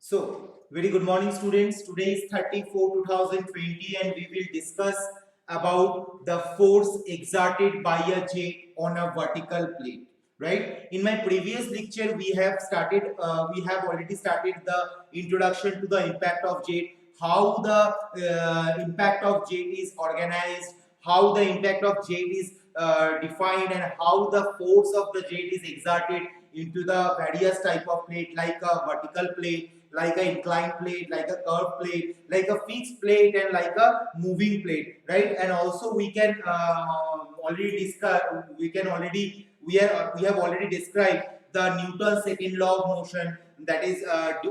So, very good morning students. Today is 34 2020 and we will discuss about the force exerted by a jet on a vertical plate. Right? In my previous lecture, we have already started the introduction to the impact of jet, how the impact of jet is organized, how the impact of jet is defined, and how the force of the jet is exerted into the various type of plate, like a vertical plate, like an inclined plate, like a curved plate, like a fixed plate, and like a moving plate, right? And also we can already discuss, we have already described the Newton's second law of motion, that is F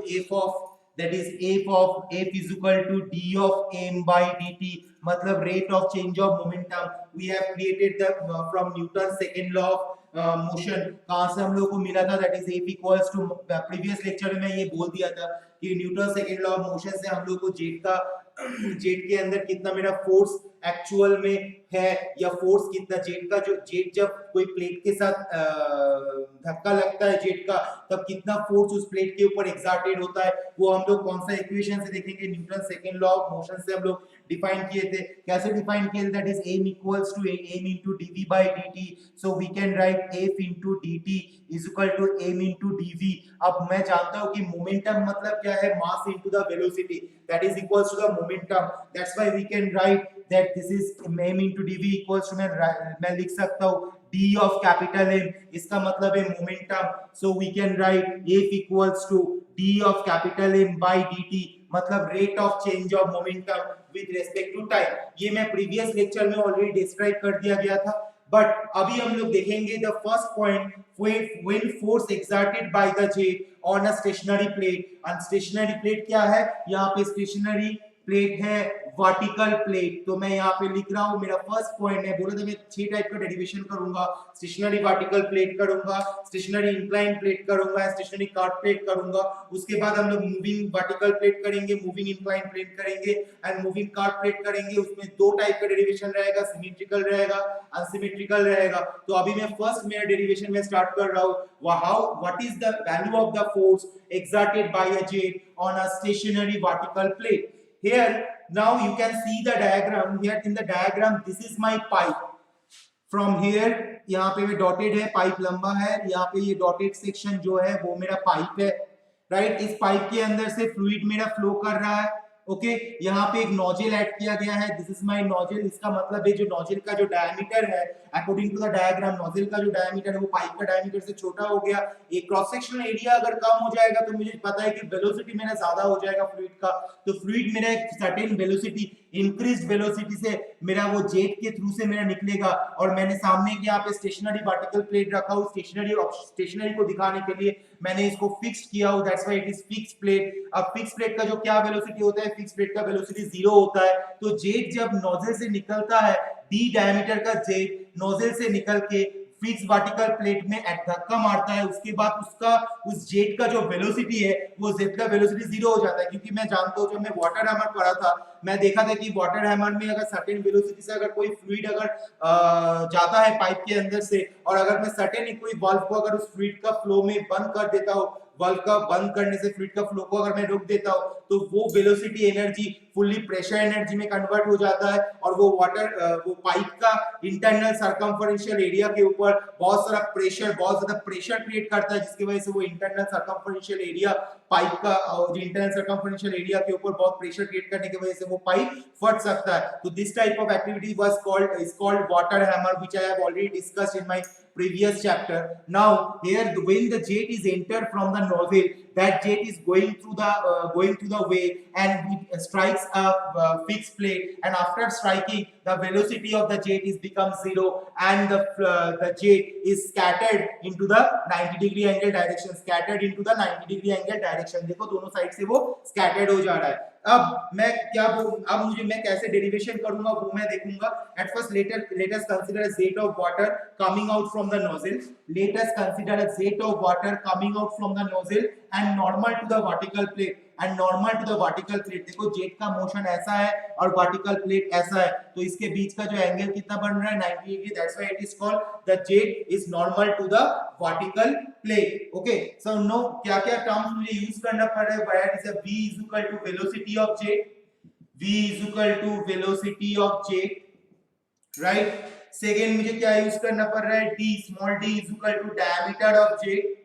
is equal to d of m by dt, मतलब rate of change of momentum. We have created the from Newton's second law of motion कहां से हम लोग को मिला था, that is F equals to, previous lecture में ये बोल दिया था कि Newton second law of motion से हम लोग को जेट के अंदर कितना मेरा फोर्स एक्चुअल में है, या फोर्स कितना जेट का, जो जेट जब कोई प्लेट के साथ धक्का लगता है जेट का, तब कितना फोर्स उस प्लेट के ऊपर एक्सर्टेड होता है, वो हम लोग कौन सा इक्वेशन से देखेंगे, Newton second law of motion से हम लोग डिफाइन किए थे. कैसे डिफाइन किए, that is m equals to m into dv by dt. So we can write f into dt is equal to m into dv. अब मैं जानता हूं कि मोमेंटम मतलब क्या है, मास into the velocity, that is equals to the momentum. That's why we can write that this is m into dv equals to, मैं लिख सकता हूं d of capital M, इसका मतलब है momentum. So we can write f equals to d of capital M by dt, मतलब rate of change of momentum with respect to time. ये मैं प्रीवियस लेक्चर में ऑलरेडी डिस्क्राइब कर दिया गया था, बट अभी हम लोग देखेंगे the first point, when force exerted by the jet on a stationary plate. और स्टेशनरी प्लेट क्या है, यहाँ पे स्टेशनरी प्लेट है वर्टिकल प्लेट. तो मैं यहाँ पे लिख रहा हूँ, मेरा फर्स्ट पॉइंट है, बोला था मैं 6 टाइप का डेरिवेशन करूंगा, स्टेशनरी वर्टिकल प्लेट करूंगा, स्टेशनरी इंक्लाइन प्लेट करूंगा, स्टेशनरी कर्व प्लेट करूंगा. उसके बाद हम लोग मूविंग वर्टिकल प्लेट करेंगे, मूविंग इंक्लाइन प्लेट करेंगे एंड मूविंग कर्व प्लेट करेंगे. उसमें 2 टाइप का डेरिवेशन रहेगा, सिमेट्रिकल रहेगा, अनसिमेट्रिकल रहेगा. तो अभी मैं फर्स्ट मेरा डेरिवेशन में स्टार्ट कर रहा हूँ, how what is the value of the force exerted by a jet on a stationary vertical plate. Here now you can see the diagram. Here in the diagram, this is my pipe. From here, यहाँ पे भी dotted है, pipe लंबा है, यहाँ पे ये dotted section जो है वो मेरा पाइप है, राइट. इस पाइप के अंदर से फ्लूइड मेरा फ्लो कर रहा है. ओके, यहाँ पे एक नोजल ऐड किया गया है, दिस इज माय नोजल. इसका मतलब है जो नोजल का जो डायमीटर है, according to the diagram, nozzle का जो डायमीटर है वो पाइप का डायमीटर से छोटा हो गया. एक क्रॉस सेक्शनल एरिया अगर कम हो जाएगा तो मुझे पता है कि वेलोसिटी मेरा ज्यादा हो जाएगा फ्लूइड का. तो फ्लूइड मेरा एक सर्टेन वेलोसिटी, इंक्रीज्ड वेलोसिटी से मेरा वो जेट के थ्रू से मेरा निकलेगा. और मैंने सामने यहाँ पे स्टेशनरी वर्टिकल प्लेट रखा हूँ, स्टेशनरी को दिखाने के लिए मैंने इसको फिक्स्ड किया हूँ, that's why it is fixed plate. अब फिक्स्ड प्लेट का जो क्या वेलोसिटी होता है, फिक्स्ड प्लेट का वेलोसिटी 0 होता है. तो जेट जब नोजल से निकलता है, डी डायमीटर का जेट नोजल से निकल के फिक्स वर्टिकल प्लेट में धक्का मारता है, उसके बाद उसका उस जेट का जो वेलोसिटी है, वो जेट का वेलोसिटी 0 हो जाता है. क्योंकि मैं जानता हूँ, जब मैं वाटर हैमर पढ़ा था, मैं देखा था कि वाटर हैमर में अगर सर्टेन वेलोसिटी से अगर कोई फ्लूइड अगर जाता है पाइप के अंदर से, और अगर मैं सर्टेन कोई वाल्व को अगर उस फ्लूइड का फ्लो में बंद कर देता हूँ, वाल्व का बंद करने से फ्लूइड का फ्लो को अगर मैं रोक देता हूं, तो वो velocity energy fully pressure energy में कन्वर्ट हो जाता है, और वो वो पाइप का इंटरनल सर्कमफरेंशियल एरिया के ऊपर बहुत ज्यादा प्रेशर क्रिएट करता है, जिसकी वजह से वो इंटरनल सर्कमफरेंशियल एरिया पाइप का, जो इंटरनल सर्कमफरेंशियल एरिया के ऊपर बहुत प्रेशर क्रिएट करने की वजह से वो पाइप फट सकता है. तो this type of activity is called water hammer, which I have already discussed in my previous chapter. Now here when the jet is entered from the nozzle, that jet is going through the way and it strikes a fixed plate, and after striking the velocity of the jet is become 0, and the jet is scattered into the 90-degree angle direction. देखो दोनों side से वो scattered हो जा रहा है. अब मैं कैसे डेरिवेशन करूंगा वो मैं देखूंगा. At first let us consider a jet of water coming out from the nozzle. Let us consider a jet of water coming out from the nozzle and normal to the vertical plate and normal to the vertical plate. देखो jet का motion ऐसा है और vertical plate ऐसा है, तो इसके बीच का जो एंगल कितना बन रहा है 90 डिग्री. That's why it is called the jet is normal to the vertical plate. Okay, so no क्या क्या टर्म्स मुझे यूज करना पड़ रहा है. What is v is equal to velocity of jet, v is equal to velocity of jet, right. Second मुझे क्या use करना पड़ रहा है, d small d is equal to diameter of jet,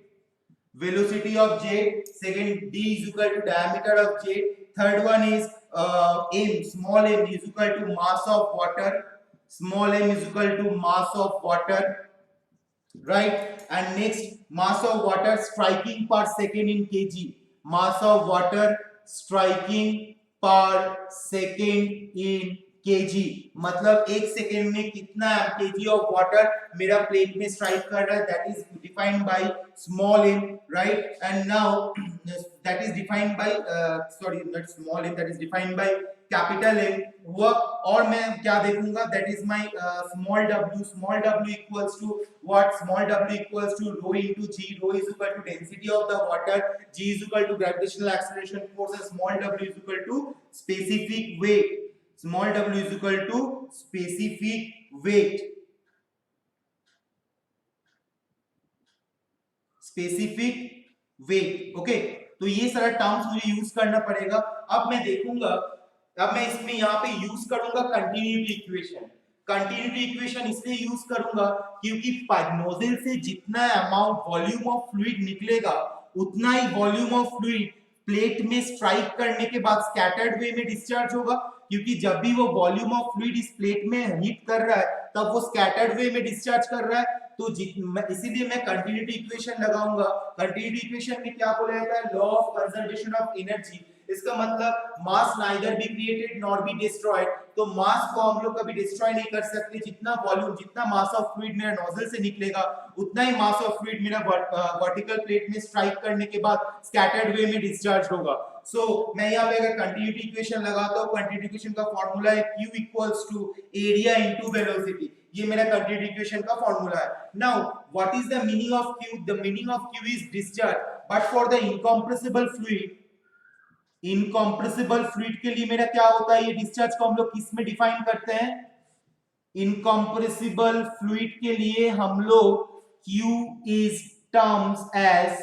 velocity of jet. Second, d is equal to diameter of jet. Third one is m, small m is equal to mass of water, small m is equal to mass of water, right. And next, mass of water striking per second in kg, mass of water striking per second in kg, मतलब एक second में कितना kg of water मेरा plate में strike कर रहा है. That is defined by small m, right. And now that is defined by sorry not small m, that is defined by capital M. हुआ. और मैं क्या देखूंगा, that is my small w. Small w equals to what, small w equals to rho into g. Rho is equal to density of the water, g is equal to gravitational acceleration force, small w is equal to specific weight. Small w is equal to specific weight, specific weight. Okay, तो ये सारा terms मुझे use करना पड़ेगा. अब मैं देखूंगा, अब मैं इसमें यहाँ पे यूज करूंगा कंटिन्यूटी इक्वेशन. कंटिन्यूटी इक्वेशन इसलिए यूज करूंगा क्योंकि नोजल से जितना अमाउंट वॉल्यूम ऑफ फ्लूइड निकलेगा उतना ही वॉल्यूम ऑफ फ्लूइड प्लेट में स्ट्राइक करने के बाद स्कैटर्ड वे में डिस्चार्ज होगा. क्योंकि जब भी वो वॉल्यूम ऑफ फ्लूइड इस प्लेट में हिट कर रहा है तब वो स्कैटर्ड वे में डिस्चार्ज कर रहा है. तो इसीलिए मैं कंटिन्यूटी इक्वेशन लगाऊंगा. कंटिन्यूटी इक्वेशन में क्या बोला जाता है, law of conservation of energy. इसका मतलब mass neither be created nor be destroyed. तो मास को हम लोग कभी डिस्ट्रॉय नहीं कर सकते. जितना वॉल्यूम, जितना मास ऑफ फ्लूइड मेरा नोजल से निकलेगा उतना ही मास ऑफ फ्लूइड मेरा वर्टिकल प्लेट में स्ट्राइक करने के बाद स्कैटर्ड वे में डिस्चार्ज होगा. सो मैं यहाँ पे अगर कंटिन्यूटी इक्वेशन लगाता हूँ, कंटिन्यूटी इक्वेशन का फार्मूला है Q equals to area into velocity. ये मेरा कंटिन्यूटी इक्वेशन का फार्मूला है. Now what is the meaning of Q? The meaning of Q is discharge. But for the incompressible fluid, incompressible fluid के लिए मेरा क्या होता है, ये डिस्चार्ज को हम लोग किस में डिफाइन करते हैं, इनकम्प्रेसिबल फ्लूइड के लिए हम लोग Q is terms as,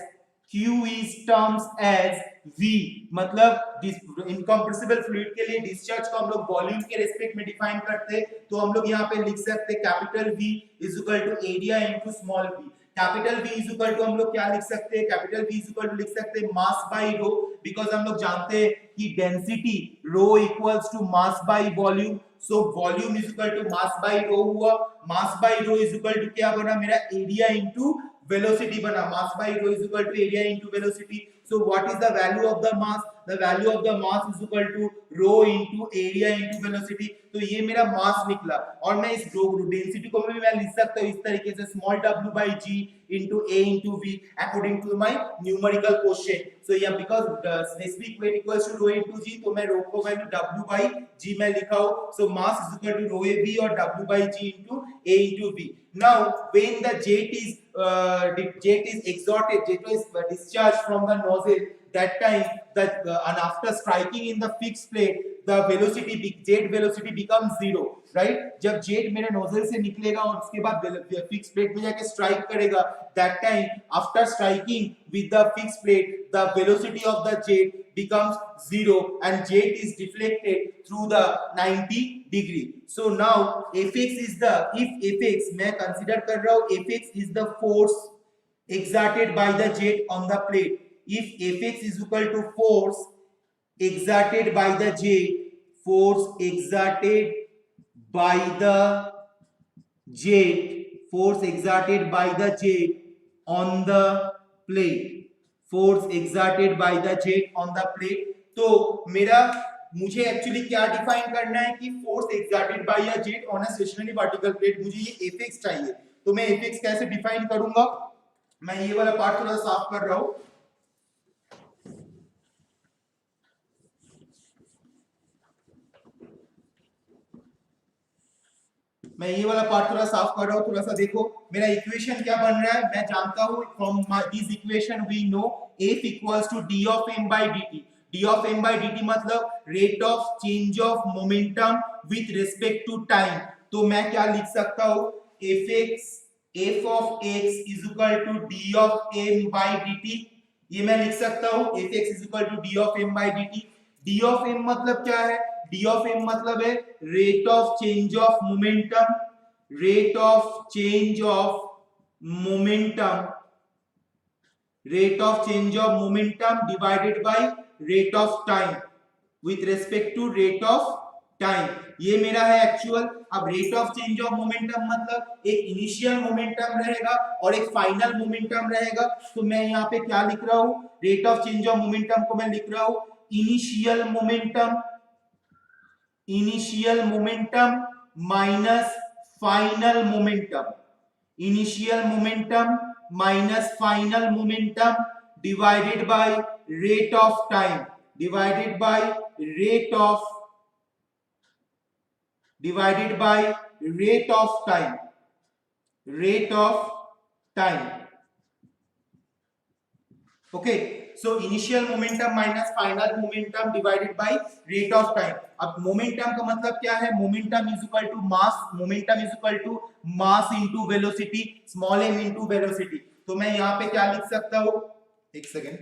Q is terms as V. मतलब इनकम्प्रेसिबल फ्लूइड के लिए डिस्चार्ज को हम लोग वॉल्यूम के रेस्पेक्ट में डिफाइन करते हैं. तो हम लोग यहाँ पे लिख सकते हैं capital V is equal to area into small v. Capital V is equal to हम लोग क्या लिख सकते हैं, capital V is equal to लिख सकते हैं मास बाय रो. बिकॉज हम लोग जानते हैं कि density rho equals to mass by volume. So volume is equal to mass by rho हुआ. Mass by rho is equal to क्या बना मेरा, एरिया इनटू वेलोसिटी बना. Mass by rho is equal to area into velocity. So what is the value of the mass? The value of the mass is equal to rho into area into velocity. तो ये मेरा मास निकला. और मैं इस density को भी मैं लिख सकता हूँ इस तरीके से, small w by g into a into v according to my numerical quotient. So yeah, because specific weight equals to rho into g, तो मैं rho को वैल्यू w by g में लिखा हूँ. So mass is equal to rho a v और w by g into a into v. Now when the jet is exhausted, jet is discharged from the nozzle, that time that and after striking in the fixed plate, the velocity, jet velocity becomes zero, right. जब jet मेरे nozzle से निकलेगा और उसके बाद fix plate में जाके strike करेगा, that time after striking with the fixed plate, the velocity of the jet becomes zero and jet is deflected through the 90 degree. So now Fx is the, if Fx मैं consider कर रहा हूँ, Fx is the force exerted by the jet on the plate. If Fx is equal to force exerted by the jet, force exerted by the jet, force exerted by the jet on the plate, force exerted by the jet on the plate. तो मेरा, मुझे actually क्या define करना है कि force exerted by a jet on a stationary vertical plate. मुझे ये Fx चाहिए. तो मैं Fx कैसे डिफाइन करूंगा, मैं ये वाला पार्ट थोड़ा साफ कर रहा हूं. मैं ये वाला पार्ट थोड़ा साफ कर रहा हूँ, थोड़ा सा देखो मेरा इक्वेशन क्या बन रहा है। मैं जानता हूँ from this equation we know F equals to d of m by dt। d of m by dt मतलब rate of change of momentum with respect to time. तो मैं क्या लिख सकता हूँ, f of x is equal to d of m by dt। ये मैं लिख सकता हूँ f(x) is equal to d of m by dt। d of m मतलब क्या है, d of m मतलब है rate of change of momentum, rate of change of momentum, rate of change of momentum divided by rate of time with respect to rate of time. ये मेरा है actual. अब rate of change of momentum मतलब एक initial momentum रहेगा और एक final momentum रहेगा। तो मैं यहाँ पे क्या लिख रहा हूँ, rate of change of momentum को मैं लिख रहा हूँ initial momentum, initial momentum minus final momentum, initial momentum minus final momentum divided by rate of time, divided by rate of time, rate of time। okay, so initial momentum minus final momentum divided by rate of time। अब momentum का मतलब क्या है, momentum is equal to mass, momentum is equal to mass into velocity, small m into velocity। तो मैं यहाँ पे क्या लिख सकता हूँ, एक सेकेंड,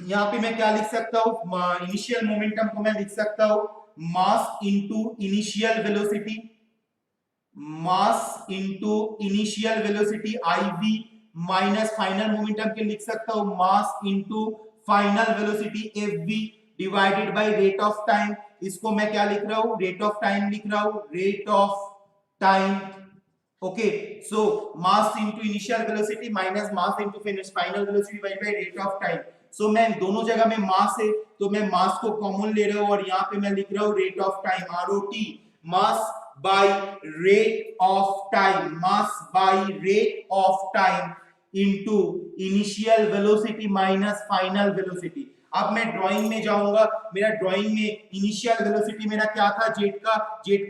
यहाँ पे मैं क्या लिख सकता हूँ, इनिशियल मोमेंटम को मैं लिख सकता हूँ मास इनटू इनिशियल वेलोसिटी, मास into initial velocity IV minus final momentum के लिख सकता हूँ मास into final velocity FV divided by rate of time. इसको मैं क्या लिख रहा हूँ, रेट ऑफ टाइम लिख रहा हूँ, rate of time. Okay, so mass into initial velocity minus mass into final velocity divided by rate of time. So मैं दोनों जगह में मास है तो मैं मास को कॉमन ले रहा हूं और यहाँ पे मैं लिख रहा हूँ rate of time, ROT, mass by rate of time, mass by rate of time into initial velocity minus final velocity. अब मैं ड्राइंग में जाऊंगा, मेरा ड्राइंग में इनिशियल वेलोसिटी मेरा क्या था, जेट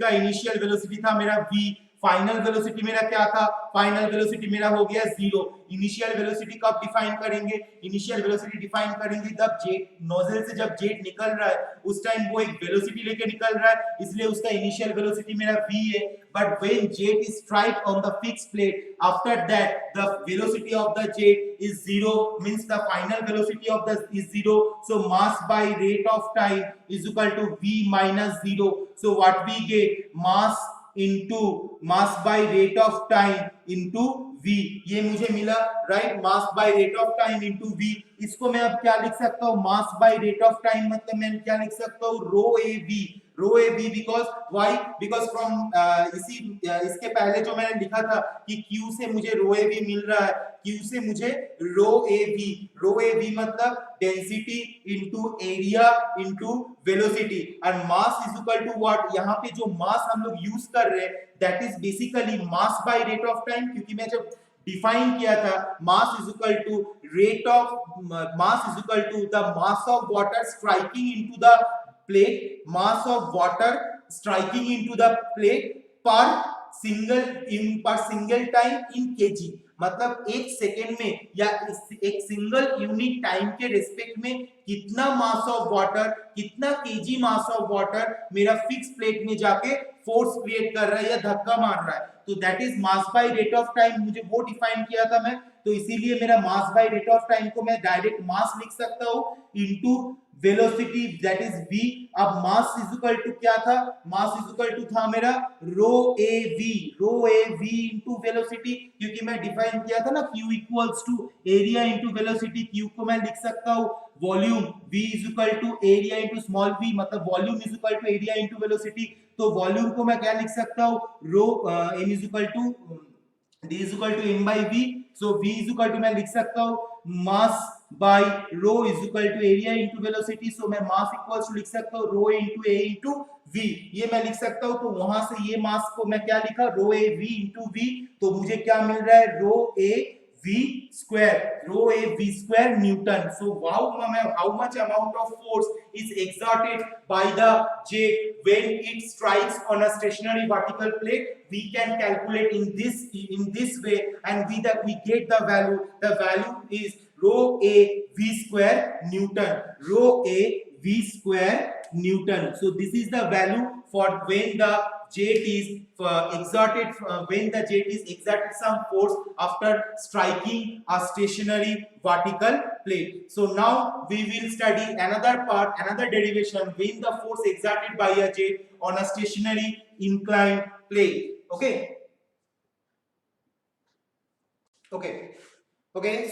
का इनिशियल वेलोसिटी था मेरा v, फाइनल वेलोसिटी मेरा क्या था, फाइनल वेलोसिटी मेरा हो गया 0। इनिशियल वेलोसिटी कब डिफाइन करेंगे, इनिशियल वेलोसिटी डिफाइन करेंगे जब जेट नोजल से जब जेट निकल रहा है उस टाइम वो एक वेलोसिटी लेके निकल रहा है, इसलिए उसका इनिशियल वेलोसिटी मेरा v है। But when jet is strike on the fixed plate, after that the velocity of the jet is 0, means the final velocity of the is 0, so mass by rate of time is equal to v minus 0। so what we get, mass into mass by rate of time into v, ये मुझे मिला right, mass by rate of time into v। इसको मैं अब क्या लिख सकता हूँ, mass by rate of time मतलब मैं क्या लिख सकता हूँ, rho A B, because why, because from इसके पहले जो मैंने लिखा था कि q से मुझे रो ए बी मिल रहा है, q से मुझे रो ए बी मतलब density into area into velocity, and mass is equal to what, यहाँ पे जो मास हम लोग यूज कर रहे हैं that is basically mass by rate of time, क्योंकि मैं जब डिफाइन किया था mass is equal to rate of mass is equal to the mass of water striking into the plate, mass of water striking into the plate per single time in kg, मतलब एक second में या एक single unit time के respect में कितना mass of water, कितना kg mass of water मेरा फिक्स प्लेट में जाके फोर्स क्रिएट कर रहा है या धक्का मार रहा है, तो that is mass by rate of time, मुझे वो डिफाइन किया था मैं। तो इसीलिए मेरा मास बाय रेट ऑफ टाइम को मैं डायरेक्ट मास लिख सकता हूं into velocity that is v। अब मास इज इक्वल टू क्या था, मास इज इक्वल टू था मेरा rho A V into velocity, क्योंकि मैं डिफाइन किया था ना q equals to area into velocity, q को मैं लिख सकता हूं volume, v is equal to area into small v, मतलब volume is equal to area into velocity. तो वॉल्यूम को मैं क्या लिख सकता हूं, rho m is equal to d is equal to m by v, so v is equal to मैं लिख सकता हूँ mass by rho is equal to area into velocity, so मैं mass equals to लिख सकता हूँ rho into a into v, ये मैं लिख सकता हूँ। तो वहां से ये mass को मैं क्या लिखा, rho a v into v, तो मुझे क्या मिल रहा है, rho a v square, rho a v square Newton. So how much amount of force is exerted by the jet when it strikes on a stationary vertical plate? We can calculate in this way, and we get the value. The value is rho a v square Newton. Rho a v square Newton. So this is the value for when the jet is exerted some force after striking a stationary vertical plate. So now we will study another part, another derivation, when the force exerted by a jet on a stationary inclined plate. Okay.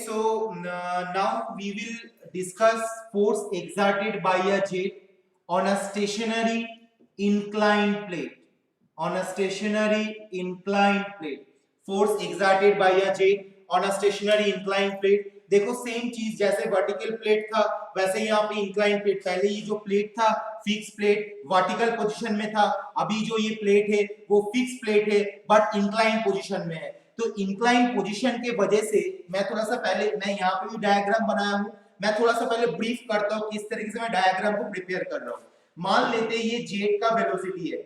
So now we will discuss force exerted by a jet on a stationary inclined plate. On a stationary inclined plate, force exerted by a jet on a stationary inclined plate. देखो same चीज, जैसे vertical plate था वैसे यहाँ पे incline plate. पहले ये जो प्लेट था फिक्स प्लेट वर्टिकल पोजीशन में था, अभी जो ये प्लेट है वो फिक्स प्लेट है बट इंक्लाइन पोजीशन में है. तो इंक्लाइन पोजीशन के वजह से मैं थोड़ा सा पहले, मैं यहाँ पे भी डायग्राम बनाया हूँ, मैं थोड़ा सा पहले ब्रीफ करता हूँ किस तरीके से मैं डायग्राम को प्रिपेयर कर रहा हूँ. मान लेते हैं ये जेट का वेलोसिटी है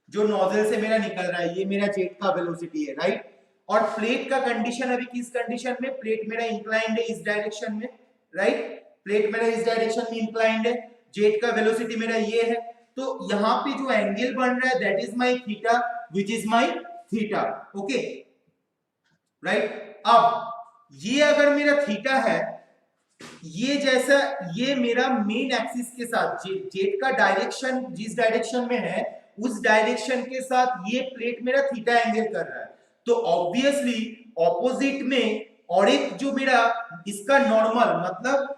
जो नोजल से मेरा निकल रहा है, ये मेरा जेट का वेलोसिटी है, राइट. और प्लेट का कंडीशन अभी किस कंडीशन में? प्लेट मेरा इंक्लाइंड है इस डायरेक्शन में, राइट. प्लेट मेरा इस डायरेक्शन में इंक्लाइंड है, जेट का वेलोसिटी मेरा ये है. तो यहाँ पे जो एंगल बन रहा है that is my theta, which is my theta. Okay, right. अब ये अगर मेरा थीटा है, ये जैसा ये मेरा मेन एक्सिस के साथ जेट का डायरेक्शन जिस डायरेक्शन में है उस डायरेक्शन के साथ ये प्लेट मेरा थीटा एंगल कर रहा है. तो ऑब्वियसली ऑपोजिट में और एक जो मेरा इसका नॉर्मल, मतलब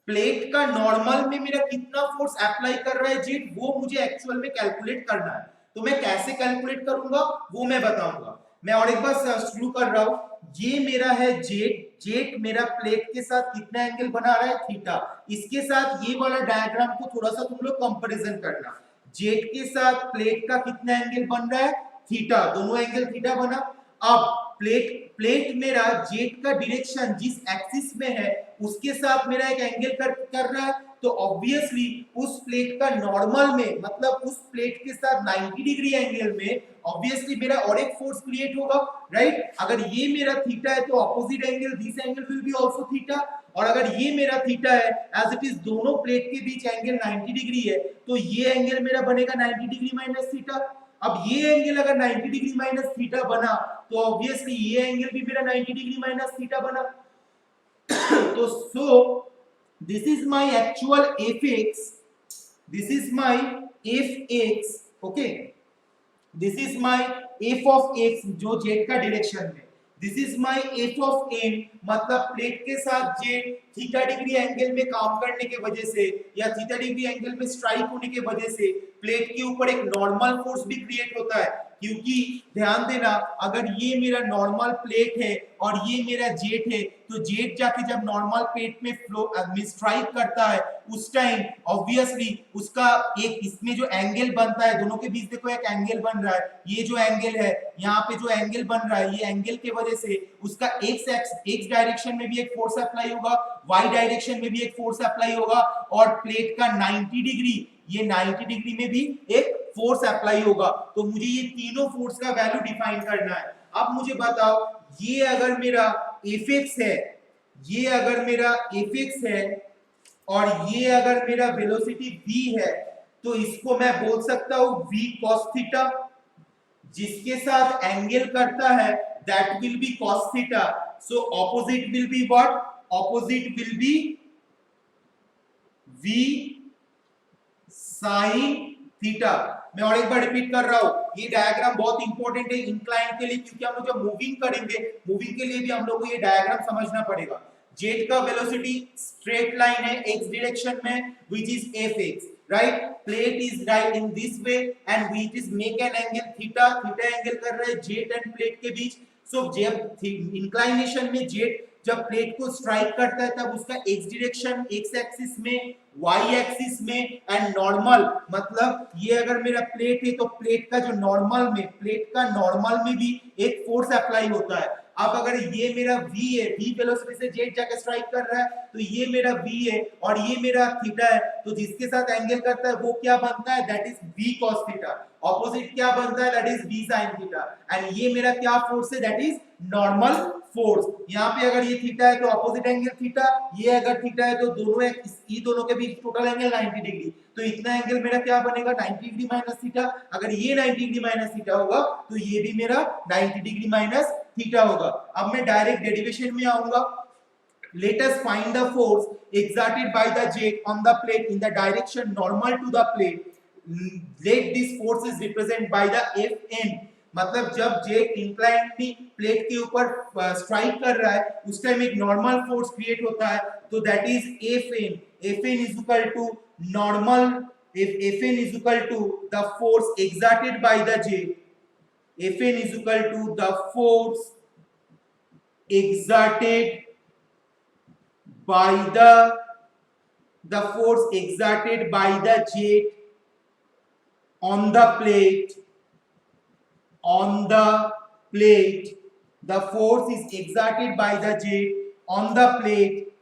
प्लेट का नॉर्मल में मेरा कितना फोर्स अप्लाई कर रहा है जेट, वो मुझे एक्चुअल में कैलकुलेट करना है. तो मैं कैसे कैलकुलेट करूंगा वो मैं बताऊंगा. मैं और एक बार शुरू कर रहा हूं. ये मेरा है जेट मेरा प्लेट के साथ कितना एंगल बना रहा है? थीटा. इसके साथ ये वाला डायग्राम को थोड़ा सा तुम लोग कंपैरिजन करना. जेट के साथ प्लेट का कितना एंगल बन रहा है? थीटा. दोनों एंगल थीटा बना. अब प्लेट मेरा जेट का डायरेक्शन जिस एक्सिस में है उसके साथ मेरा एक एंगल कर रहा है. तो ऑब्वियसली उस प्लेट का नॉर्मल में, मतलब उस प्लेट के साथ 90 डिग्री एंगल में ऑब्वियसली मेरा और एक फोर्स क्रिएट होगा, राइट. अगर ये मेरा थीटा है तो opposite angle this angle will be also theta. और अगर ये मेरा थीटा है एज इट इज दोनों प्लेट के बीच एंगल 90 डिग्री है तो ये एंगल मेरा बनेगा 90 डिग्री माइनस थीटा. अब ये एंगल अगर 90 डिग्री माइनस थीटा बना तो ऑब्वियसली ये एंगल भी मेरा 90 डिग्री माइनस थीटा बना. तो सो this is my actual fx, this is my fx. okay, this is my f of x जो जेट का डायरेक्शन में, this is my f of n मतलब प्लेट के साथ जेट थीटा डिग्री एंगल में काम करने के वजह से या थीटा डिग्री एंगल में स्ट्राइक होने के वजह से प्लेट के ऊपर एक नॉर्मल फोर्स भी क्रिएट होता है. क्योंकि ध्यान देना, अगर ये मेरा नॉर्मल प्लेट है और ये मेरा जेट है तो जेट जाके जब नॉर्मल प्लेट में फ्लो स्ट्राइक करता है उस टाइम ऑब्वियसली उसका एक इसमें जो एंगल बनता है, दोनों के बीच देखो एक एंगल बन रहा है. ये जो एंगल है यहाँ पे जो एंगल बन रहा है, ये एंगल के वजह से उसका एक्स डायरेक्शन में भी एक फोर्स अप्लाई होगा, वाई डायरेक्शन में भी एक फोर्स अप्लाई होगा और प्लेट का 90 डिग्री, ये 90 डिग्री में भी एक फोर्स अप्लाई होगा. तो मुझे ये तीनों फोर्स का वैल्यू डिफाइन करना है. अब मुझे बताओ, ये अगर मेरा fx है, ये अगर मेरा fx है और ये अगर मेरा वेलोसिटी v है तो इसको मैं बोल सकता हूं v cos थीटा. जिसके साथ एंगल करता है that will be cos theta. So opposite will be what? Opposite will be v sin theta. मैं और एक बार रिपीट कर रहा हूं, ये डायग्राम बहुत इंपॉर्टेंट है इंक्लाइन के लिए, क्योंकि हम लोग जब मूविंग करेंगे, मूविंग के लिए भी हम लोग को ये डायग्राम समझना पड़ेगा. जेट का वेलोसिटी स्ट्रेट लाइन है x डायरेक्शन में which is fx, right. plate is right in this way and which is make an angle theta. theta angle कर रहा है जेट एंड प्लेट के बीच. सो जब इंक्लाइनेशन में जेट जब प्लेट को स्ट्राइक करता है तब उसका x डायरेक्शन x एक्सिस में, y एक्सिस में एंड नॉर्मल, मतलब ये अगर मेरा प्लेट है तो प्लेट का जो नॉर्मल में, प्लेट का नॉर्मल में भी एक फोर्स अप्लाई होता है. अब अगर ये मेरा v है, v वेलोसिटी से जेट जाके स्ट्राइक कर रहा है, तो ये मेरा v है और ये मेरा थीटा है, तो जिसके साथ एंगल करता है वो क्या बनता है, that is v cos theta. Opposite क्या बनता है, that is v sin theta. And ये मेरा क्या फोर्स है, दैट इज नॉर्मल फोर्स। यहाँ पे अगर ये थीटा है तो ऑपोजिट एंगल थीटा, ये अगर थीटा है तो दोनों ये दोनों के बीच टोटल एंगल 90 डिग्री, तो इतना एंगल मेरा क्या बनेगा, 90 डिग्री माइनस थीटा। अगर ये 90 डिग्री माइनस थीटा होगा तो ये भी मेरा 90 डिग्री माइनस थीटा होगा। अब मैं डायरेक्ट डेरिवेशन में आऊंगा। Let us find the force exerted by the jet on the plate in the direction normal to the plate. Let this force is represented by the Fn। मतलब जब jet इंक्लाइंडली plate के ऊपर strike कर रहा है उस टाइम एक normal force create होता है, तो that is Fn। Fn is equal to normal, if Fn is equal to the force exerted by the jet, Fn is equal to the force exerted by the force exerted by the jet on the plate, the force is exerted by the jet on the plate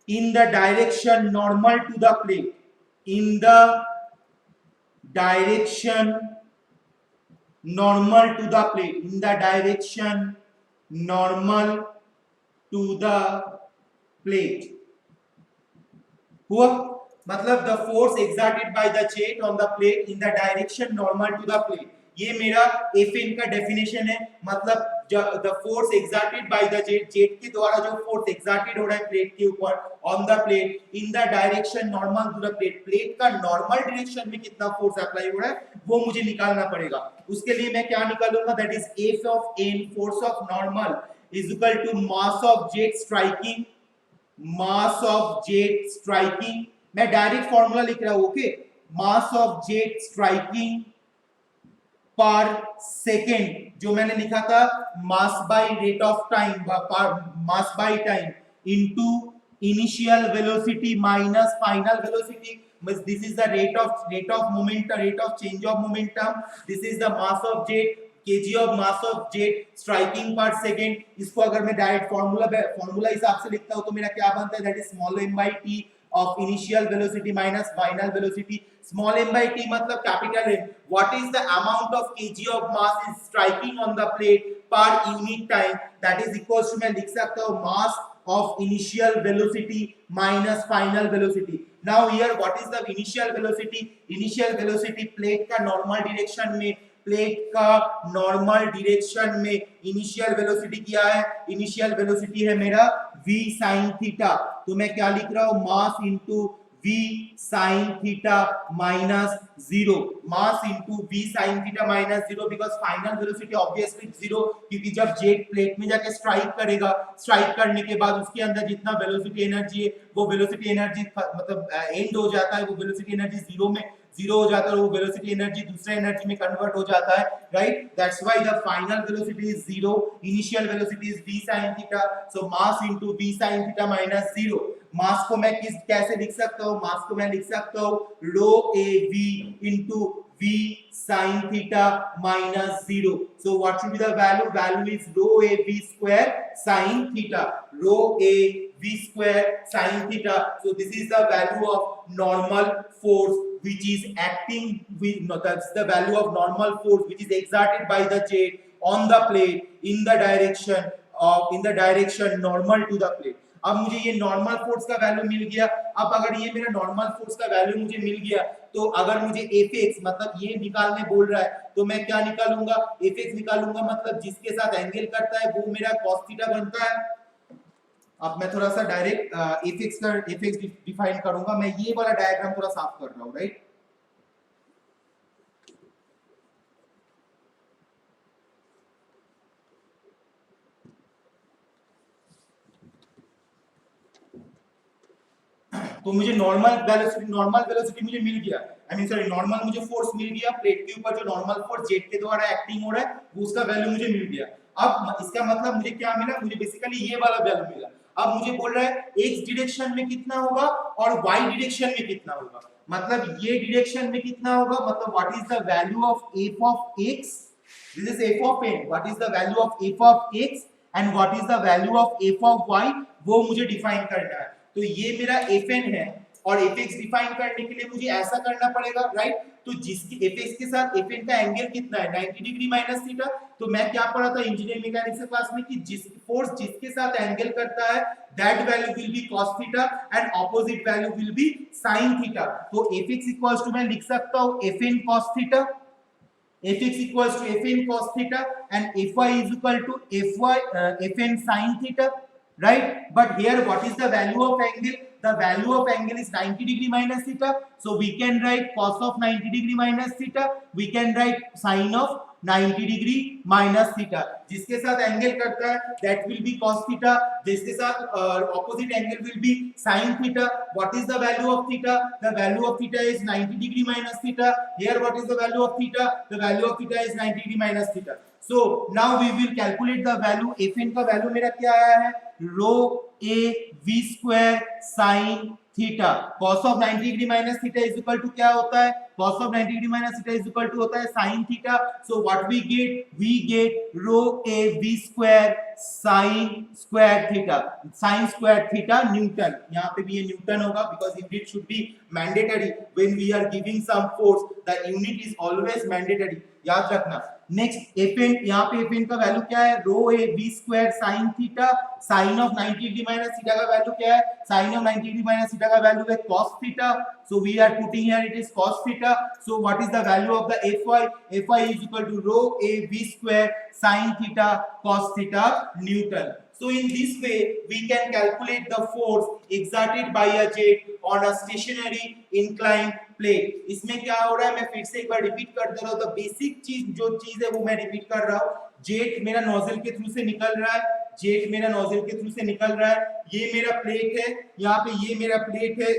in the direction normal to the plate, in the direction normal to the plate, in the direction normal to the plate। हुआ, मतलब the force exerted by the jet on the plate in the direction normal to the plate. ये मेरा Fn का definition है। मतलब the force exerted by the jet, jet के द्वारा जो फोर्स एक्सर्टेड हो रहा है प्लेट के ऊपर on the plate in the direction normal to the plate, plate का नॉर्मल डायरेक्शन में कितना फोर्स अप्लाई हो रहा है वो मुझे निकालना पड़ेगा। उसके लिए मैं क्या निकालूंगा, that is F of n, force of normal is equal to mass of jet striking, mass of jet striking. मैं डायरेक्ट फॉर्मूला लिख रहा हूं, okay, mass of jet striking per second, जो मैंने लिखा था mass by rate of time, mass by time into initial velocity minus final velocity. This is the rate of momentum, rate of change of momentum. This is the mass of jet, kg of mass of jet striking per second। इसको अगर मैं direct formula हिसाब से लिखता हूं तो मेरा क्या बनता है, that is small m by t of initial velocity minus final velocity। small m by t मतलब capital M। what is the amount of kg of mass is striking on the plate per unit time, that is equals to, मैं लिख सकता हूं mass of initial velocity minus final velocity। now here what is the initial velocity, initial velocity plate का normal direction में, plate का normal direction में initial velocity क्या है, इनिशियल वेलोसिटी है मेरा v sin थीटा। तो मैं क्या लिख रहा हूं, mass into v sin theta minus 0, mass into v sin theta minus 0, because final velocity obviously 0, क्योंकि जब जेट प्लेट में जाके स्ट्राइक करेगा, स्ट्राइक करने के बाद उसके अंदर जितना वेलोसिटी एनर्जी है वो वेलोसिटी एनर्जी मतलब एंड हो जाता है, वो वेलोसिटी एनर्जी 0 हो जाता है, वो वेलोसिटी एनर्जी दूसरे एनर्जी में कन्वर्ट हो जाता है, right. That's why the final velocity is 0, initial velocity is v sin theta. So mass into v sin theta minus 0। मास को मैं कैसे लिख सकता हूं, मास को मैं लिख सकता हूं rho a v into v sin theta minus 0। So what should be the value, value is rho a v square sin theta, rho a v square sin theta। so this is the value of normal force which is acting with, no, that's the value of normal force which is exerted by the jet on the plate in the direction normal to the plate। अब मुझे ये normal force का value मिल गया। अब अगर ये मेरा normal force का वैल्यू मुझे मिल गया तो अगर मुझे Fx मतलब ये निकालने बोल रहा है तो मैं क्या निकालूंगा, Fx निकालूंगा, मतलब जिसके साथ एंगल करता है वो मेरा cos थीटा बनता है। अब मैं थोड़ा सा डायरेक्ट Fx डिफाइन करूंगा। मैं ये वाला डायग्राम थोड़ा साफ कर रहा हूं, राइट। तो मुझे नॉर्मल वेलोसिटी मुझे मिल गया, आई मीन सॉरी नॉर्मल मुझे फोर्स मिल गया, प्लेट के ऊपर जो नॉर्मल फोर्स जेट के द्वारा एक्टिंग हो रहा है वो उसका वैल्यू मुझे मिल गया। अब इसका मतलब मुझे क्या मिला, मुझे बेसिकली ये वाला वैल्यू मिला। अब मुझे बोल रहा है x डायरेक्शन में कितना होगा और y डायरेक्शन में कितना होगा, मतलब ये डायरेक्शन में कितना होगा, मतलब what is the value of f of x This is f of n. What is the value of f of x and what is the value of f of y, वो मुझे define करना है। तो ये मेरा fn है और fx define करने के लिए मुझे ऐसा करना पड़ेगा, राइट? तो जिसकी fx के साथ fn का एंगल कितना है 90 डिग्री माइनस थीटा। तो मैं क्या पढ़ा था इंजीनियरिंग मैकेनिक्स के क्लास में कि जिस फोर्स जिसके साथ एंगल करता है that value will be cos theta and opposite value will be sin theta. तो fx इक्वल्स टू मैं लिख सकता हूं fn cos theta, fx equals to fn cos theta and fy is equal to fn sin theta, right? But here what is the value of angle? The value of angle is 90 degree minus theta, so we can write cos of 90 degree minus theta, we can write sin of 90 degree minus theta। जिसके साथ angle करता है that will be cos theta, जिसके साथ opposite angle will be sin theta। What is the value of theta? The value of theta is 90 degree minus theta। Here what is the value of theta? The value of theta is 90 degree minus theta। So now we will calculate the value। fn का वैल्यू मेरा क्या आया है? rho a v square sin theta. cos of 90 degree minus theta is equal to क्या होता है? cos of 90 degree minus theta is equal to होता है sin theta. So what we get rho a v square sin square theta. sin square theta newton, यहाँ पे भी ये newton होगा because unit should be mandatory when we are giving some force, the unit is always mandatory, याद रखना। Next fn, यहाँ पे fn का वैल्यू क्या है? रो a v square sin theta, sin of 90 degree minus theta का value क्या है? sin of 90 degree minus theta का वैल्यू है cos theta. So we are putting here it is cos theta। So what is the value of the fy? Fy is equal to rho a v square sin theta cos theta Newton। So in this way we can calculate the force exerted by a jet on a stationary inclined plane। इसमें क्या हो रहा है, मैं फिर से एक बार repeat कर दे रहा हूं। तो बेसिक चीज जो चीज है वो मैं रिपीट कर रहा हूं। जेट मेरा नोजल के थ्रू से निकल रहा है, जेट मेरा नोजल के थ्रू से निकल रहा है। ये मेरा प्लेट है, यहाँ पे ये मेरा प्लेट है।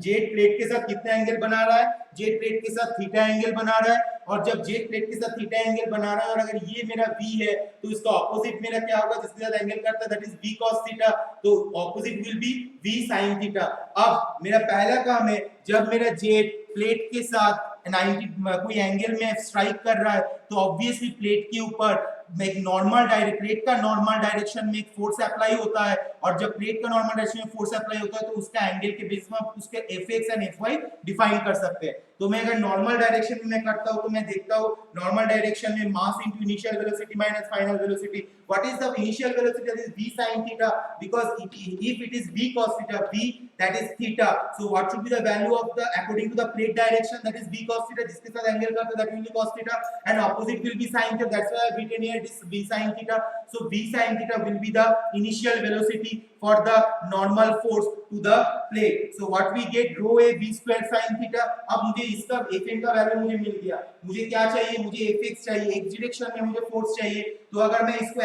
जेट प्लेट के साथ कितना एंगल बना रहा है? जेट प्लेट के साथ थीटा एंगल बना रहा है। और जब जेट प्लेट के साथ थीटा एंगल बना रहा है और अगर ये मेरा v है तो इसका ऑपोजिट मेरा क्या होगा जिसके साथ एंगल करता है? That is v cos theta. तो opposite will be v sin theta. अब मेरा पहला काम है, जब मेरा जेट प्लेट के साथ 90 कोई एंगल में स्ट्राइक कर रहा है तो ऑब्वियसली प्लेट के ऊपर एक नॉर्मल डायरेक्ट प्लेट का नॉर्मल डायरेक्शन में एक फोर्स अप्लाई होता है। और जब प्लेट का नॉर्मल डायरेक्शन में फोर्स अप्लाई होता है तो उसका एंगल के बेस में उसके fx एंड fy डिफाइन कर सकते हैं। तो मैं अगर नॉर्मल डायरेक्शन में मैं करता हूं तो मैं देखता हूं नॉर्मल डायरेक्शन में मास into initial velocity minus final velocity. What is the initial velocity? That is v sin theta because if it is v cos theta, v that is theta, so what should be the value of the according to the plate direction? That is v cos theta, जिसके साथ angle करता है that will be cos theta and opposite will be sin theta, that's why I written here this v sin theta। so v sin theta will be the initial velocity for the normal force to the plate। so what we get rho a v square sin theta। अब मुझे इसका fn का value मुझे मिल गया। मुझे क्या चाहिए? मुझे fx चाहिए, x डायरेक्शन में मुझे फोर्स चाहिए। तो अगर मैं इसको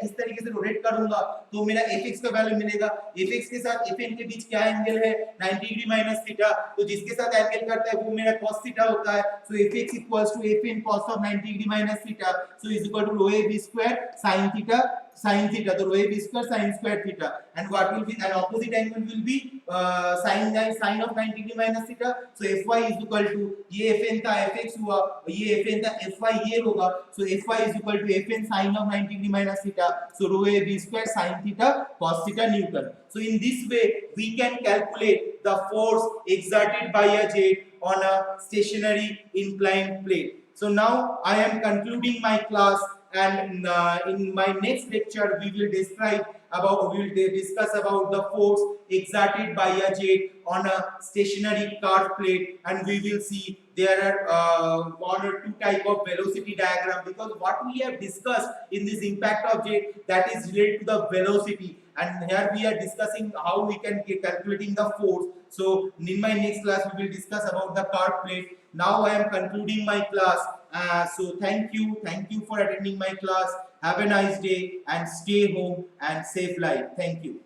इस तरीके से रोटेट करूंगा तो मेरा fx का वैल्यू मिलेगा। fx के साथ fn के बीच क्या एंगल है? 90 डिग्री माइनस थीटा। तो जिसके साथ एंगल करता है वो मेरा cos थीटा होता है। So fx equals to fn cos of 90 degree minus theta so is equal to rho a v square sin theta sin theta। तो rho a v square sin square theta and what will be an opposite angle will be sin of 90 degree minus theta। so fy is equal to ये fn था fx हुआ, ये fn था fy ये होगा। so fy is equal to fn sin of 90 degree minus theta so rho a v square sin theta cos theta Newton। so in this way we can calculate the force exerted by a jet on a stationary inclined plane। so now I am concluding my class and in my next lecture we will discuss about the force exerted by a jet on a stationary curved plate and we will see there are one or two type of velocity diagram because what we have discussed in this impact of jet that is related to the velocity and here we are discussing how we can get calculating the force। so in my next class we will discuss about the curved plate। now I am concluding my class। so thank you for attending my class। have a nice day and stay home and safe life। thank you।